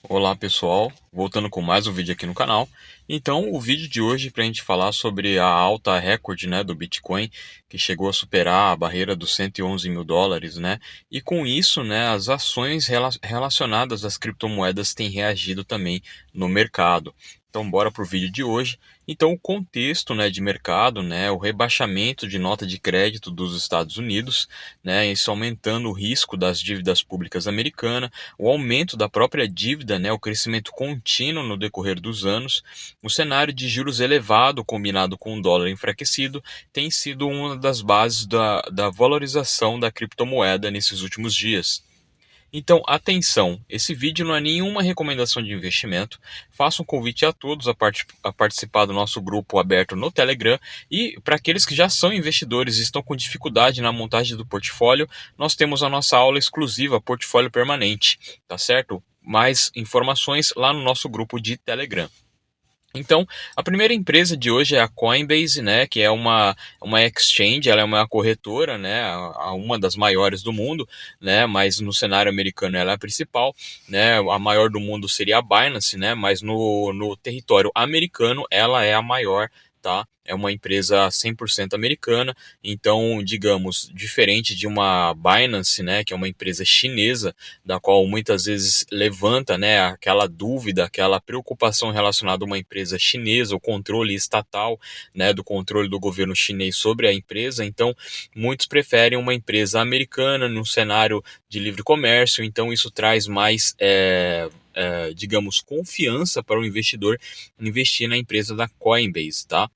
Olá pessoal, voltando com mais um vídeo aqui no canal. Então o vídeo de hoje para a gente falar sobre a alta recorde, né, do Bitcoin, que chegou a superar a barreira dos 111 mil dólares, né, e com isso, né, as ações relacionadas às criptomoedas têm reagido também no mercado. Então bora para o vídeo de hoje. Então o contexto, né, de mercado, né, o rebaixamento de nota de crédito dos Estados Unidos, né, isso aumentando o risco das dívidas públicas americanas, o aumento da própria dívida, né, o crescimento contínuo no decorrer dos anos, o cenário de juros elevado combinado com o dólar enfraquecido tem sido uma das bases da valorização da criptomoeda nesses últimos dias. Então, atenção, esse vídeo não é nenhuma recomendação de investimento. Faço um convite a todos a participar do nosso grupo aberto no Telegram. E para aqueles que já são investidores e estão com dificuldade na montagem do portfólio, nós temos a nossa aula exclusiva Portfólio Permanente, tá certo? Mais informações lá no nosso grupo de Telegram. Então, a primeira empresa de hoje é a Coinbase, né, que é uma exchange, ela é uma corretora, né, uma das maiores do mundo, né, mas no cenário americano ela é a principal, né, a maior do mundo seria a Binance, né, mas no território americano ela é a maior, tá? É uma empresa 100% americana, então, digamos, diferente de uma Binance, né, que é uma empresa chinesa, da qual muitas vezes levanta, né, aquela dúvida, aquela preocupação relacionada a uma empresa chinesa, o controle estatal, né, do controle do governo chinês sobre a empresa. Então, muitos preferem uma empresa americana num cenário de livre comércio. Então, isso traz mais digamos, confiança para o investidor investir na empresa da Coinbase, tá?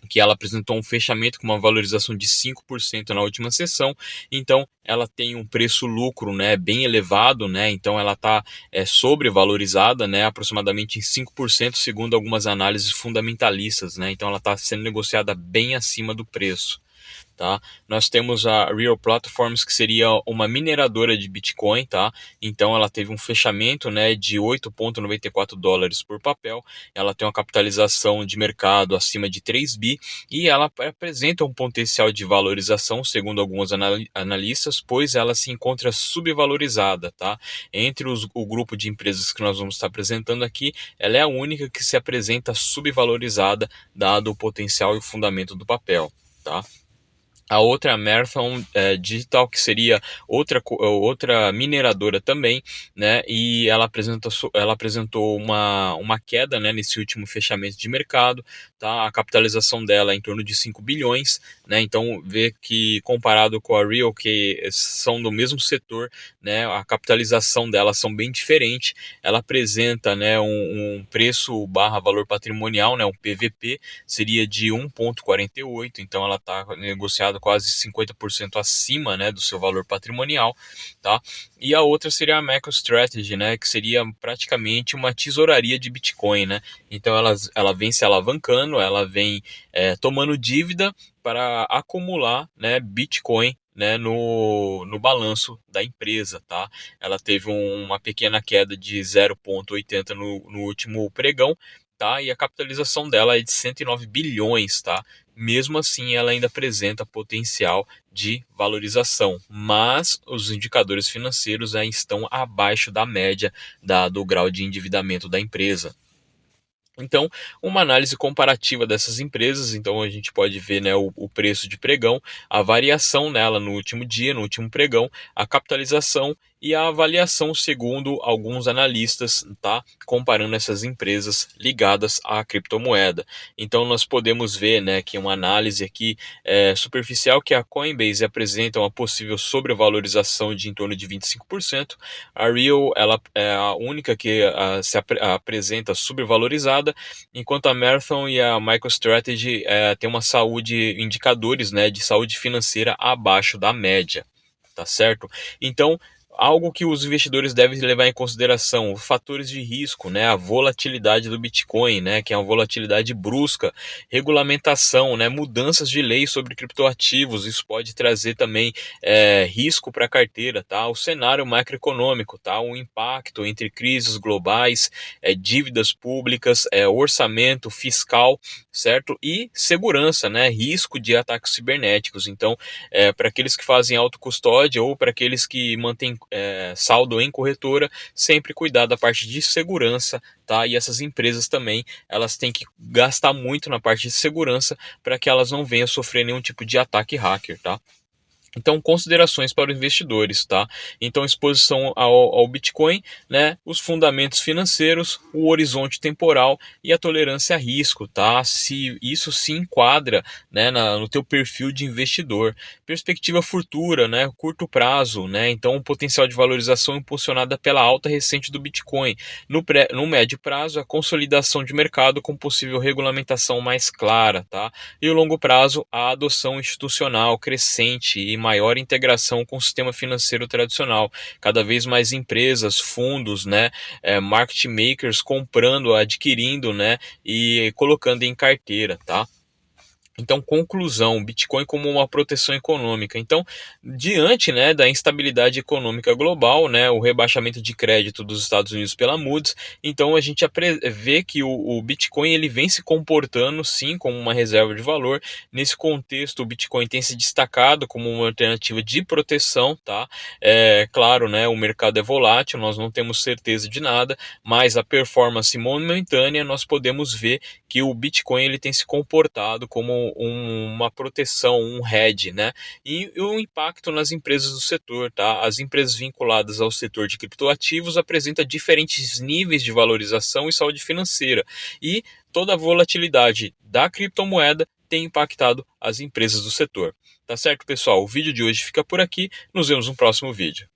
Que ela apresentou um fechamento com uma valorização de 5% na última sessão, então ela tem um preço-lucro, né, bem elevado, né, então ela está sobrevalorizada, né, aproximadamente em 5% segundo algumas análises fundamentalistas, né, então ela está sendo negociada bem acima do preço. Tá? Nós temos a Real Platforms, que seria uma mineradora de Bitcoin, tá? Então ela teve um fechamento, né, de 8,94 dólares por papel. Ela tem uma capitalização de mercado acima de 3 bi e ela apresenta um potencial de valorização, segundo alguns analistas, pois ela se encontra subvalorizada, tá? Entre o grupo de empresas que nós vamos estar apresentando aqui, ela é a única que se apresenta subvalorizada, dado o potencial e o fundamento do papel, tá? A outra é a Marathon Digital, que seria outra mineradora também, né? E ela apresentou uma queda, né, nesse último fechamento de mercado, tá? A capitalização dela é em torno de 5 bilhões, né? Então, vê que comparado com a Real, que são do mesmo setor, né? A capitalização delas são bem diferentes. Ela apresenta, né, um preço barra valor patrimonial, né? Um PVP, seria de 1,48, então ela está negociada quase 50% acima, né, do seu valor patrimonial, tá? E a outra seria a MicroStrategy, né, que seria praticamente uma tesouraria de Bitcoin, né? Então ela vem se alavancando, ela vem tomando dívida para acumular, né, Bitcoin, né, no balanço da empresa, tá? Ela teve uma pequena queda de 0,80 no último pregão, tá? E a capitalização dela é de 109 bilhões, tá? Mesmo assim, ela ainda apresenta potencial de valorização, mas os indicadores financeiros aí estão abaixo da média do grau de endividamento da empresa. Então, uma análise comparativa dessas empresas, então a gente pode ver, né, o preço de pregão, a variação nela no último dia, no último pregão, a capitalização e a avaliação segundo alguns analistas, tá? Comparando essas empresas ligadas à criptomoeda. Então nós podemos ver, né, que uma análise aqui superficial, que a Coinbase apresenta uma possível sobrevalorização de em torno de 25%. A Real, ela é a única que apresenta sobrevalorizada, enquanto a Marathon e a MicroStrategy têm uma saúde, indicadores, né, de saúde financeira abaixo da média, tá certo? Então, algo que os investidores devem levar em consideração, fatores de risco, né, a volatilidade do Bitcoin, né, que é uma volatilidade brusca, regulamentação, né, mudanças de lei sobre criptoativos, isso pode trazer também risco para a carteira, tá? O cenário macroeconômico, tá? O impacto entre crises globais, dívidas públicas, orçamento fiscal, certo? E segurança, né? Risco de ataques cibernéticos. Então, para aqueles que fazem autocustódia ou para aqueles que mantêm saldo em corretora, sempre cuidar da parte de segurança, tá? E essas empresas também, elas têm que gastar muito na parte de segurança para que elas não venham a sofrer nenhum tipo de ataque hacker, tá? Então, considerações para os investidores, tá? Então, exposição ao Bitcoin, né? Os fundamentos financeiros, o horizonte temporal e a tolerância a risco, tá? Se isso se enquadra, né, no teu perfil de investidor. Perspectiva futura, né? Curto prazo, né? Então, o potencial de valorização impulsionada pela alta recente do Bitcoin. No médio prazo, a consolidação de mercado com possível regulamentação mais clara, tá? E o longo prazo, a adoção institucional crescente e maior integração com o sistema financeiro tradicional. Cada vez mais empresas, fundos, né, market makers comprando, adquirindo, né, e colocando em carteira, tá? Então, conclusão, Bitcoin como uma proteção econômica. Então, diante, né, da instabilidade econômica global, né, o rebaixamento de crédito dos Estados Unidos pela Moody's, então a gente vê que o Bitcoin ele vem se comportando sim como uma reserva de valor. Nesse contexto, o Bitcoin tem se destacado como uma alternativa de proteção, tá? Claro, né, o mercado é volátil, nós não temos certeza de nada, mas a performance momentânea nós podemos ver que o Bitcoin ele tem se comportado como uma proteção, um hedge, né? E o impacto nas empresas do setor, tá? As empresas vinculadas ao setor de criptoativos apresentam diferentes níveis de valorização e saúde financeira. E toda a volatilidade da criptomoeda tem impactado as empresas do setor. Tá certo, pessoal? O vídeo de hoje fica por aqui. Nos vemos no próximo vídeo.